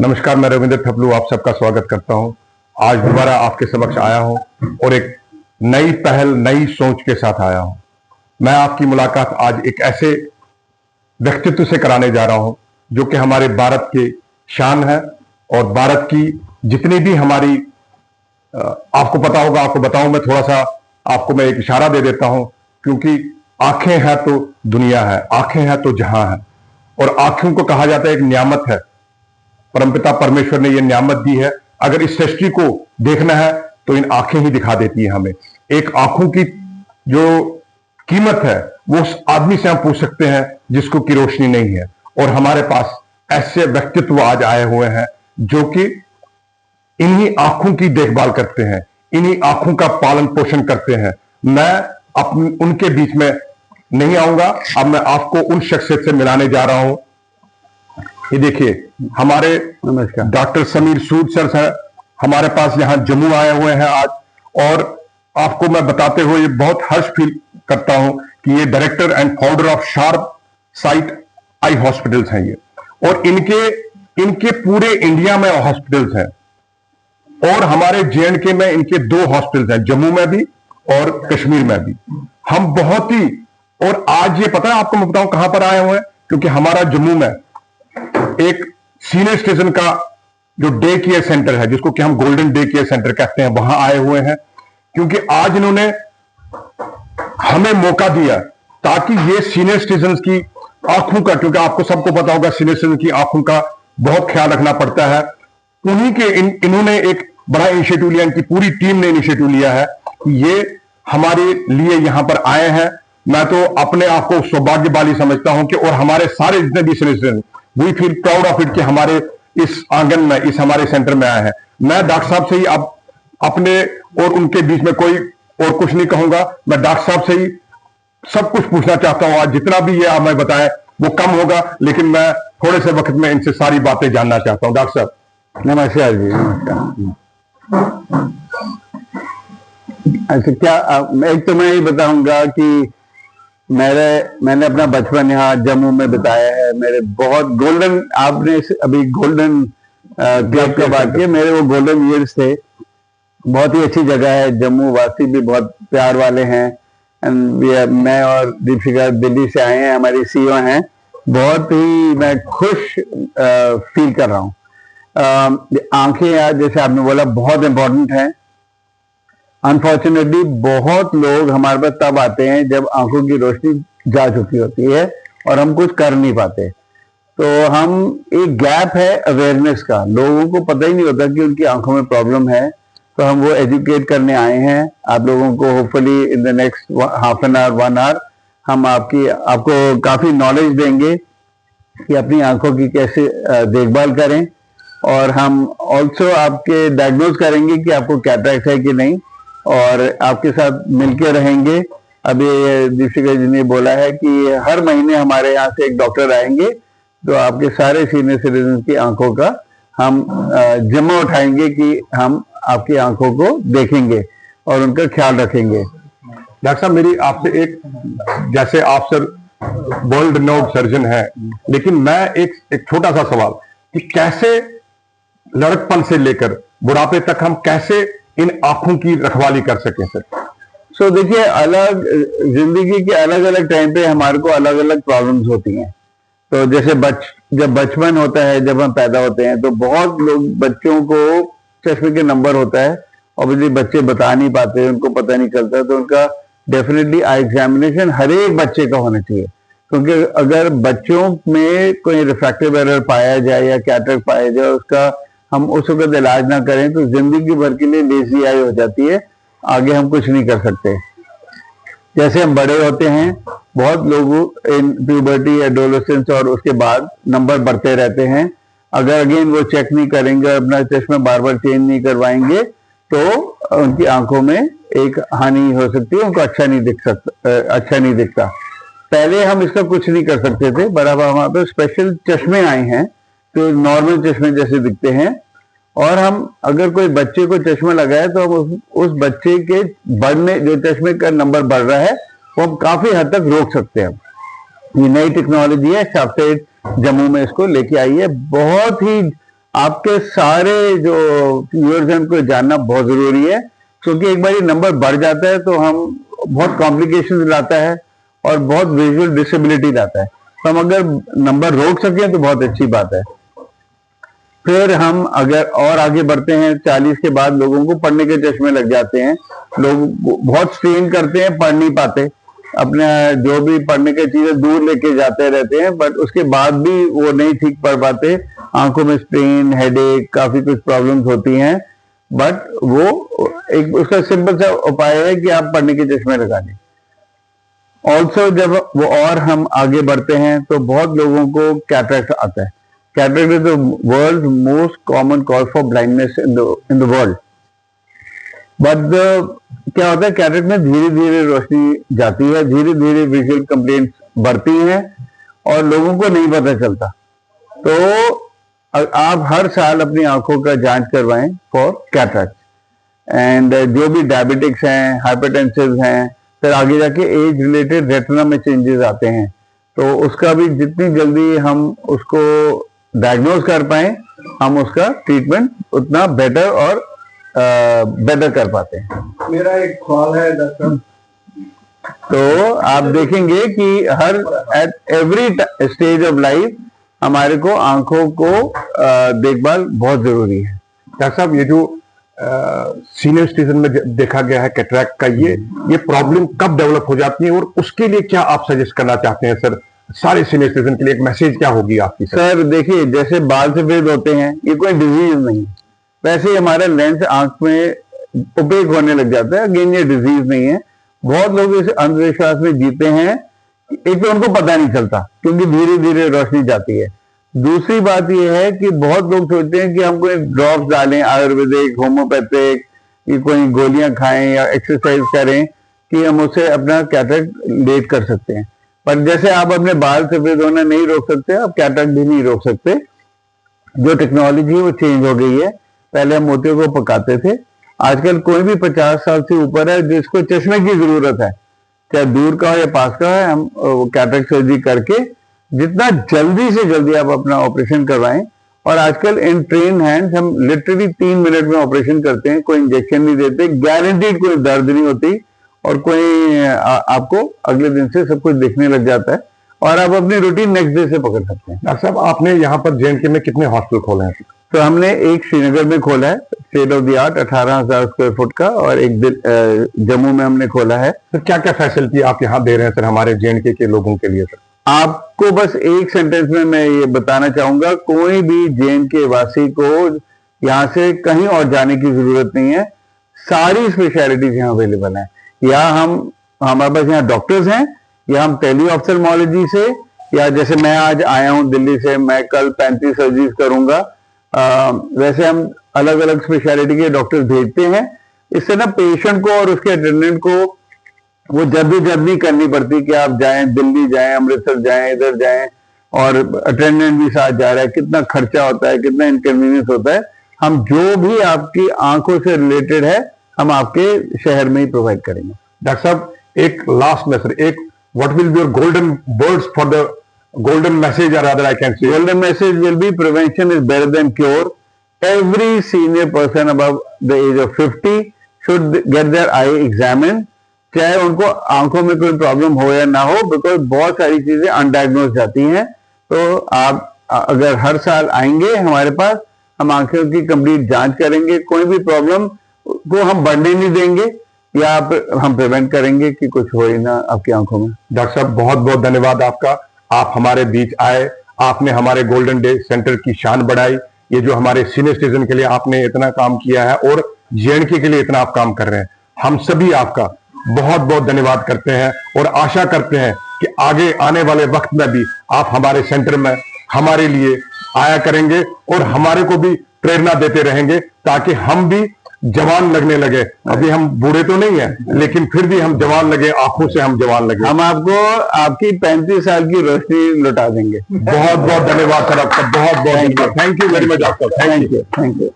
नमस्कार, मैं रविंद्र थपलू आप सबका स्वागत करता हूं। आज दोबारा आपके समक्ष आया हूं और एक नई पहल, नई सोच के साथ आया हूं। मैं आपकी मुलाकात आज एक ऐसे व्यक्तित्व से कराने जा रहा हूं जो कि हमारे भारत की शान है और भारत की जितनी भी हमारी आपको पता होगा, आपको बताऊं मैं थोड़ा सा, आपको मैं एक इशारा दे देता हूं, क्योंकि आंखें हैं तो दुनिया है, आंखें हैं तो जहां है। और आंखों को कहा जाता है एक नियामत है, परमपिता परमेश्वर ने यह नियामत दी है। अगर इस सृष्टि को देखना है तो इन आंखें ही दिखा देती है हमें। एक आंखों की जो कीमत है वो उस आदमी से हम पूछ सकते हैं जिसको की रोशनी नहीं है। और हमारे पास ऐसे व्यक्तित्व आज आए हुए हैं जो कि इन्हीं आंखों की देखभाल करते हैं, इन्हीं आंखों का पालन पोषण करते हैं। मैं अपने उनके बीच में नहीं आऊंगा, अब मैं आपको उन शख्सियत से मिलाने जा रहा हूं। ये देखिए, हमारे डॉक्टर समीर सूद सर हमारे पास यहां जम्मू आए हुए हैं आज। और आपको मैं बताते हुए बहुत हर्ष फील करता हूं कि ये director and founder of sharp site I hospitals हैं ये। और इनके पूरे इंडिया में हॉस्पिटल्स हैं और हमारे जेएंडके में इनके 2 हॉस्पिटल्स हैं, जम्मू में भी और कश्मीर में भी। हम बहुत ही, और आज ये पता है आपको मैं बताऊं कहां पर आए हुए हैं, क्योंकि हमारा जम्मू में एक सीनियर सिटीजन का जो डे केयर सेंटर है, जिसको कि हम गोल्डन डे केयर सेंटर कहते हैं, वहां आए हुए हैं। क्योंकि आज इन्होंने हमें मौका दिया ताकि ये सीनियर सिटीजन की आंखों का, क्योंकि आपको सबको पता होगा सीनियर सिटीजन की आंखों का बहुत ख्याल रखना पड़ता है, उन्हीं के इन्होंने एक बड़ा इनिशिएटिव लिया, इनकी पूरी टीम ने इनिशिएटिव लिया है कि ये हमारे लिए यहां पर आए हैं। मैं तो अपने आप को सौभाग्यशाली समझता हूं कि, और हमारे सारे जितने भी senior citizen, we feel proud of it कि हमारे इस आंगन में, इस हमारे सेंटर में आए हैं। मैं डॉक्टर साहब से ही अब अपने और उनके बीच में कोई और कुछ नहीं कहूंगा, मैं डॉक्टर साहब से ही सब कुछ पूछना चाहता हूं। आज जितना भी ये आप मैं बताएं वो कम होगा, लेकिन मैं थोड़े से वक्त में इनसे सारी बातें जानना चाहता हूं। डॉक्टर साहब नमस्कार जी। नमस्कार। अच्छा, क्या एक तो मैं ये बताऊंगा कि मैंने अपना बचपन यहाँ जम्मू में बिताया है। मेरे बहुत गोल्डन, आपने अभी गोल्डन क्लब की बात की, मेरे वो गोल्डन ईयर्स थे। बहुत ही अच्छी जगह है, जम्मू वासी भी बहुत प्यार वाले हैं। मैं और दीपिका दिल्ली से आए हैं, हमारी सीईओ हैं। बहुत ही मैं खुश फील कर रहा हूँ। आंखें यार, जैसे आपने बोला, बहुत इंपॉर्टेंट है। अनफॉर्चुनेटली बहुत लोग हमारे पास तब आते हैं जब आंखों की रोशनी जा चुकी होती है और हम कुछ कर नहीं पाते। तो हम, एक गैप है अवेयरनेस का, लोगों को पता ही नहीं होता कि उनकी आंखों में प्रॉब्लम है। तो हम वो एजुकेट करने आए हैं आप लोगों को। Hopefully in the next half an hour, 1 hour हम आपको काफी नॉलेज देंगे कि अपनी आंखों की कैसे देखभाल करें। और हम ऑल्सो आपके डायग्नोज करेंगे कि आपको कैटरैक्ट है कि नहीं, और आपके साथ मिलके रहेंगे। अभी दीपिका जी ने बोला है कि हर महीने हमारे यहाँ से एक डॉक्टर आएंगे, तो आपके सारे सीनियर सिटीजन की आंखों का हम जिम्मा उठाएंगे कि हम आपकी आंखों को देखेंगे और उनका ख्याल रखेंगे। डॉक्टर साहब, मेरी आपसे एक, जैसे आप सर वर्ल्ड रिनाउंड सर्जन है, लेकिन मैं एक छोटा सा सवाल कि कैसे लड़कपन से लेकर बुढ़ापे तक हम कैसे इन आंखों की रखवाली कर सकें सर? देखिए, अलग जिंदगी के अलग अलग टाइम पे हमारे को अलग अलग प्रॉब्लम्स होती हैं। तो जैसे जब बचपन होता है, जब हम पैदा होते हैं, तो बहुत लोग, बच्चों को चश्मे के नंबर होता है। ऑब्वियसली बच्चे बता नहीं पाते, उनको पता नहीं चलता, तो उनका डेफिनेटली आई एग्जामिनेशन हर एक बच्चे का होना चाहिए। क्योंकि अगर बच्चों में कोई रिफ्रैक्टिव एरर पाया जाए या कैटरैक्ट पाया जाए, उसका हम उस वक्त इलाज ना करें तो जिंदगी भर के लिए लेजी आई हो जाती है, आगे हम कुछ नहीं कर सकते। जैसे हम बड़े होते हैं, बहुत लोगों इन प्यूबर्टी, एडोलेसेंस और उसके बाद नंबर बढ़ते रहते हैं। अगर अगेन वो चेक नहीं करेंगे और अपना चश्मा बार बार चेंज नहीं करवाएंगे तो उनकी आंखों में एक हानि हो सकती है, उनको अच्छा नहीं दिखता। पहले हम इसका कुछ नहीं कर सकते थे, पर अब हमारे पास स्पेशल चश्मे आए हैं जो नॉर्मल चश्मे जैसे दिखते हैं। और हम अगर कोई बच्चे को चश्मा लगाए तो हम उस बच्चे के बढ़ने, जो चश्मे का नंबर बढ़ रहा है, वो हम काफी हद तक रोक सकते हैं। ये नई टेक्नोलॉजी है, शार्पसाइट जम्मू में इसको लेके आई है। बहुत ही आपके सारे जो व्यूअर्स हैं उनको जानना बहुत जरूरी है, क्योंकि एक बार ये नंबर बढ़ जाता है तो हम बहुत कॉम्प्लिकेशन लाता है और बहुत विजुअल डिसेबिलिटी लाता है। तो हम अगर नंबर रोक सकें तो बहुत अच्छी बात है। फिर हम अगर और आगे बढ़ते हैं, 40 के बाद लोगों को पढ़ने के चश्मे लग जाते हैं, लोग बहुत स्ट्रेन करते हैं, पढ़ नहीं पाते, अपने जो भी पढ़ने की चीजें दूर लेके जाते रहते हैं, बट उसके बाद भी वो नहीं ठीक पढ़ पाते, आंखों में स्ट्रेन, हेडेक, काफी कुछ प्रॉब्लम्स होती हैं। बट वो एक उसका सिंपल सा उपाय है कि आप पढ़ने के चश्मे लगा लें। ऑल्सो जब वो और हम आगे बढ़ते हैं तो बहुत लोगों को कैटरेक्ट आता है। Cataract is the world most common cause for blindness in the world. But क्या होता है, कैटरेक्ट में धीरे धीरे रोशनी जाती है, धीरे धीरे विजुअल कंप्लेंट्स बढ़ती हैं और लोगों को नहीं पता चलता। तो आप हर साल अपनी आंखों का जांच करवाएं फॉर कैटरेक्ट। एंड जो भी डायबिटिक्स हैं, हाइपरटेंसिव हैं, फिर आगे जाके एज रिलेटेड रेटिना में चेंजेस आते हैं, तो उसका भी जितनी जल्दी हम उसको डायग्नोज कर पाए, हम उसका ट्रीटमेंट उतना बेटर और बेटर कर पाते हैं। मेरा एक सवाल है डॉक्टर, तो आप देखेंगे कि her at every stage of life हमारे को आंखों को देखभाल बहुत जरूरी है। डॉक्टर साहब, ये जो सीनियर सिटीजन में देखा गया है कैटरैक्ट का, ये प्रॉब्लम कब डेवलप हो जाती है और उसके लिए क्या आप सजेस्ट करना चाहते हैं सर? सारे सीनियर सिटीजन के लिए एक मैसेज क्या होगी आपकी? सर देखिए, जैसे बाल सफेद होते हैं, ये कोई डिजीज नहीं है, वैसे ही हमारा लेंस आंख में ओपेक होने लग जाता है। अगेन ये डिजीज नहीं है। बहुत लोग इस अंधविश्वास में जीते हैं, एक तो उनको पता नहीं चलता क्योंकि धीरे धीरे रोशनी जाती है। दूसरी बात यह है कि बहुत लोग सोचते हैं कि हम कोई ड्रॉप्स डालें, आयुर्वेदिक, होम्योपैथिक, ये कोई गोलियां खाएं या एक्सरसाइज करें कि हम उसे अपना कैटरेक्ट लेट कर सकते हैं। पर जैसे आप अपने बाल सफेद होना नहीं रोक सकते, आप कैटरेक्ट भी नहीं रोक सकते। जो टेक्नोलॉजी है वो चेंज हो गई है। पहले हम मोतियों को पकाते थे, आजकल कोई भी 50 साल से ऊपर है जिसको चश्मे की जरूरत है, चाहे दूर का हो या पास का है, हम कैटरेक्ट सर्जरी करके जितना जल्दी से जल्दी आप अपना ऑपरेशन करवाएं। और आजकल इन ट्रेन हैंड्स हम लिटरली 3 मिनट में ऑपरेशन करते हैं, कोई इंजेक्शन नहीं देते, गारंटीड कोई दर्द नहीं होती और कोई आपको अगले दिन से सब कुछ दिखने लग जाता है और आप अपनी रूटीन नेक्स्ट डे से पकड़ सकते हैं। डॉक्टर साहब, आपने यहाँ पर JNK में कितने हॉस्पिटल खोले हैं? तो हमने एक श्रीनगर में खोला है, state of the art 18,000 square foot का, और एक जम्मू में हमने खोला है। तो क्या क्या फैसिलिटी आप यहाँ दे रहे हैं सर हमारे JNK के लोगों के लिए? सर आपको बस एक सेंटेंस में मैं ये बताना चाहूंगा, कोई भी JNK वासी को यहाँ से कहीं और जाने की जरूरत नहीं है। सारी स्पेशलिटीज यहाँ अवेलेबल है। या हमारे पास यहाँ डॉक्टर्स हैं, या हम टेली ऑप्थेल्मोलॉजी से, या जैसे मैं आज आया हूँ दिल्ली से, मैं कल 35 सर्जरीज करूंगा, वैसे हम अलग अलग स्पेशलिटी के डॉक्टर्स भेजते हैं। इससे ना पेशेंट को और उसके अटेंडेंट को वो जल्दी करनी पड़ती कि आप जाएं, दिल्ली जाएं, अमृतसर जाएं, इधर जाएं, और अटेंडेंट भी साथ जा रहा है, कितना खर्चा होता है, कितना इनकन्वीनियंस होता है। हम जो भी आपकी आंखों से रिलेटेड है हम आपके शहर में ही प्रोवाइड करेंगे। डॉक्टर साहब, एक लास्ट में सर, एक what will be your golden words for the golden message, or rather I can say golden message will be prevention is better than cure. Every senior person above the age of 50 should get their eye examined, चाहे उनको आंखों में कोई problem हो या ना हो, because बहुत सारी चीजें अनडायग्नोज जाती हैं। तो आप अगर हर साल आएंगे हमारे पास, हम आंखों की कंप्लीट जांच करेंगे, कोई भी प्रॉब्लम को हम बढ़ने नहीं देंगे, या हम प्रिवेंट करेंगे कि कुछ हो ही ना आपकी आंखों में। डॉक्टर साहब, बहुत बहुत धन्यवाद आपका। आप हमारे बीच आए, आपने हमारे गोल्डन डे सेंटर की शान बढ़ाई। ये जो हमारे सीनियर सिटीजन के लिए आपने इतना काम किया है और JNK के लिए इतना आप काम कर रहे हैं, हम सभी आपका बहुत बहुत धन्यवाद करते हैं और आशा करते हैं कि आगे आने वाले वक्त में भी आप हमारे सेंटर में हमारे लिए आया करेंगे और हमारे को भी प्रेरणा देते रहेंगे, ताकि हम भी जवान लगने लगे। अभी हम बूढ़े तो नहीं है, लेकिन फिर भी हम जवान लगे, आंखों से हम जवान लगे। हम आपको आपकी 35 साल की रोशनी लौटा देंगे। बहुत बहुत धन्यवाद सर आपका, बहुत बहुत थैंक यू वेरी मच आपका, थैंक यू।